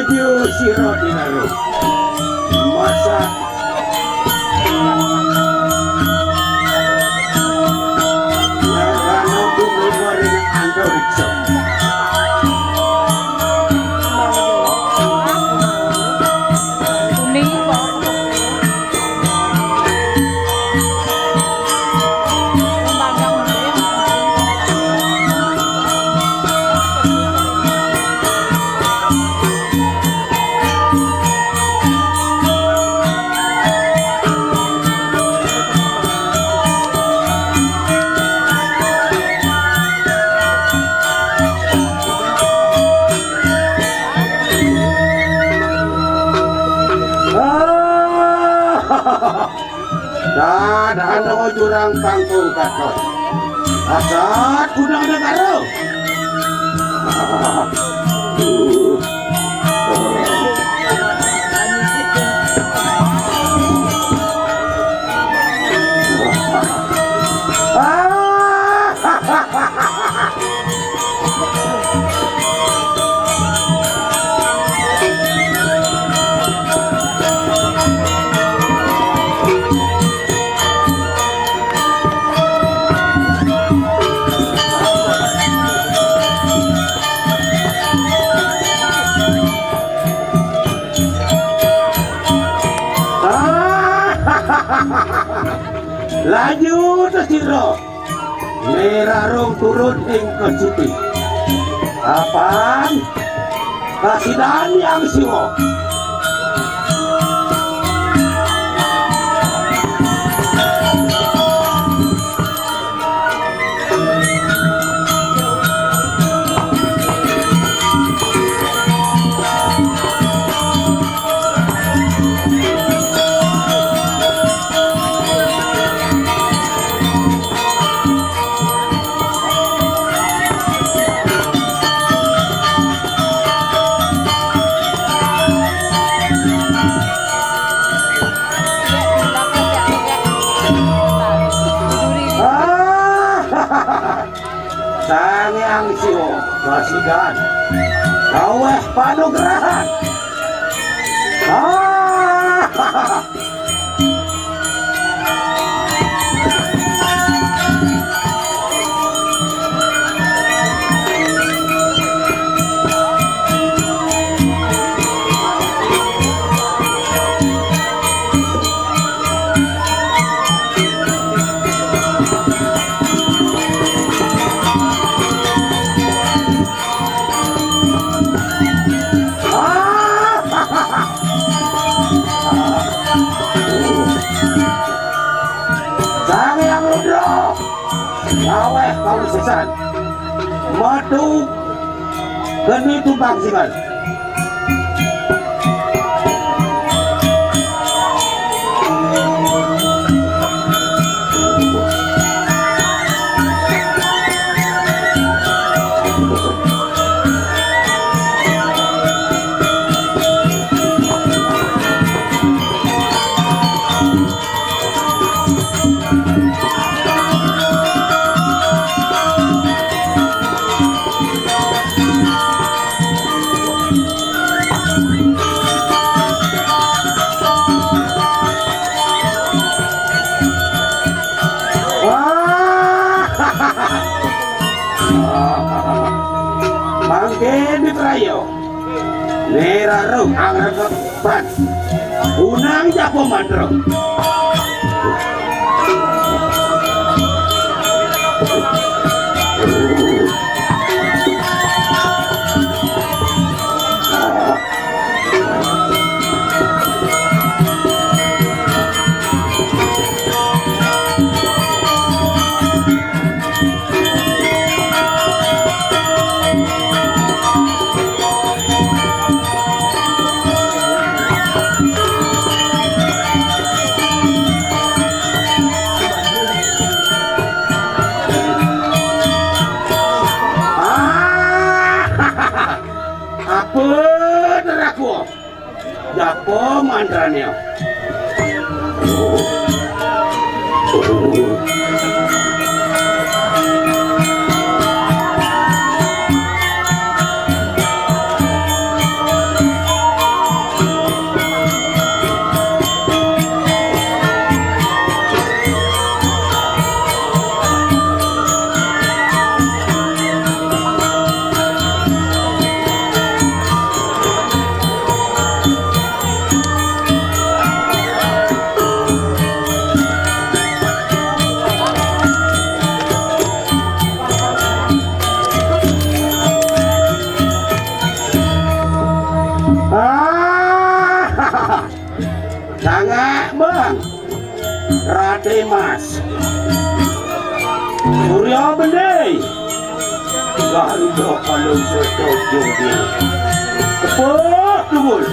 Maju siro dinaru masa nagano bumibari ng andoritso dadaan ako jurang pangkong katon asat kudang negara laju sesiro merarong turun ing kecuti apaan kasidan yang siwo Sangyang siwo kasidan kaweh panugrahan Sangyang Rudra kaweh kawisesan madu geni tumpang singan mangke ditrayo neraro ang regepan unang japo mandro Japo mandranya. Ya bener. Garuda kalau setuju dia. Kepot tungul.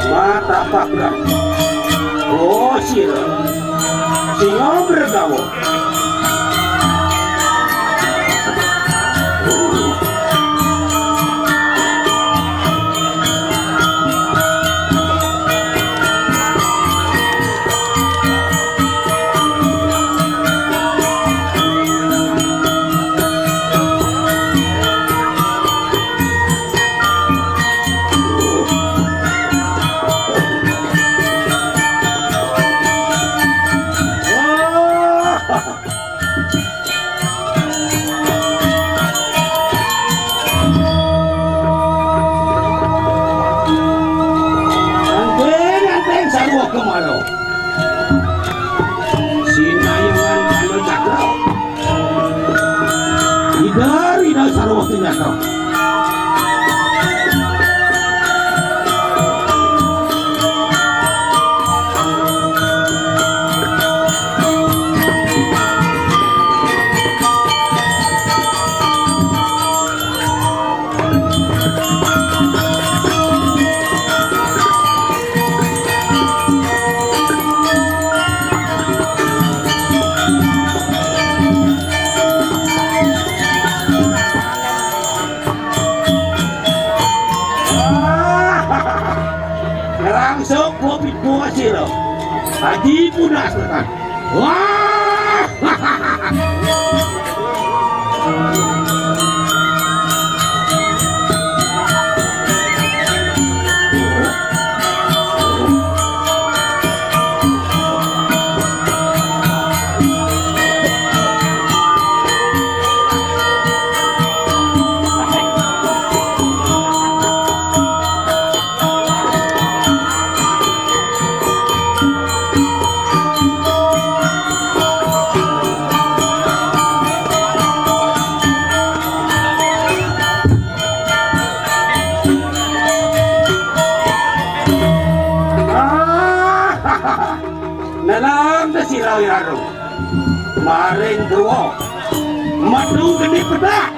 Mata pakar. Oh sila. Singa bergawa. Kemana? Sinayangan kalau cakra. Idar sarwati cakra. Langsung kopi buah sila. Haji punas tekan. Wah! Nalang na sila yaro. Maring duwo. Madu geni pedak.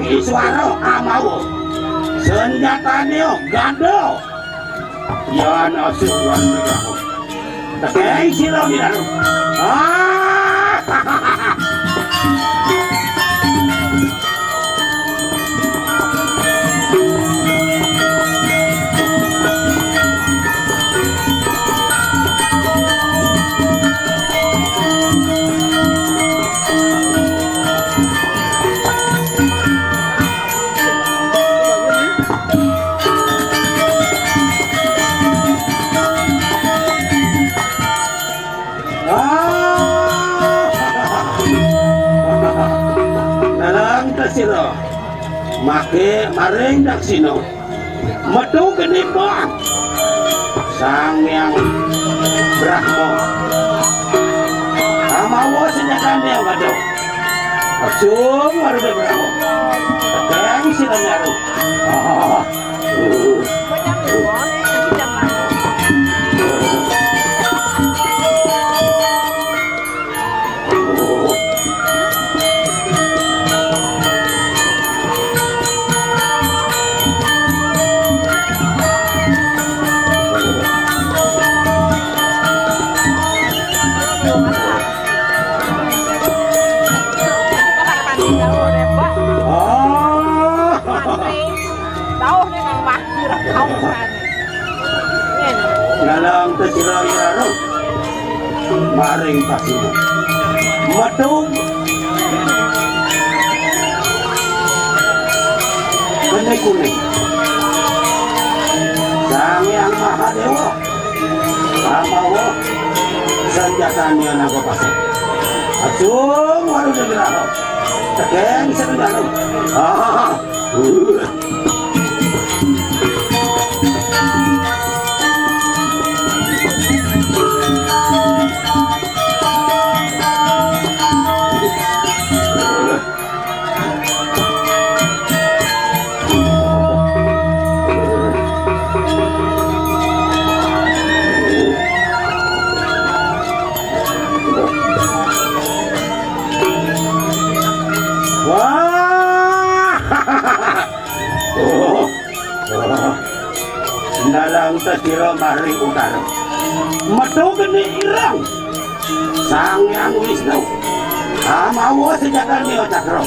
Iswaro amawo senjatanya gandol ya nasuhan mereka tapi silau di dalam sila make maring daksino madu geni bang sang yang Brahmo amawo senjatanya yang madu asum maruda Brahmo kayang sila nyaru dalam tersirai raro maring pasimu madung kuning Sang Yang Maha Dewa Amawa senjatanya naga pasang asung waru negara tekeng senjata dalam tasiro mari utara madu geni irang Sang Yang Wisnu amawa senjata nio cakro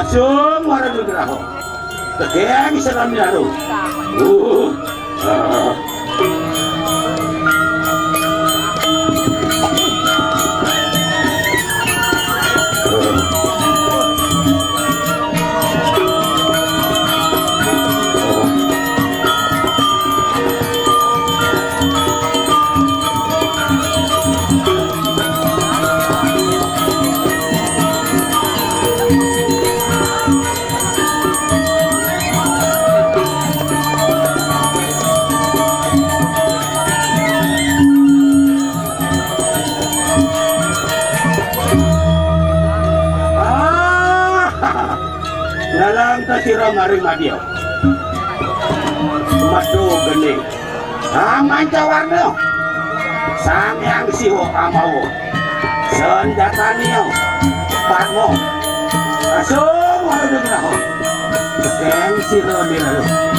asung waran nugraho tegeng seram daru dalam tasiro maring madio madu geni amanca warna Sang Yang Siwo amawo senjata nio patmo asung waru negara tekeng siro dilalu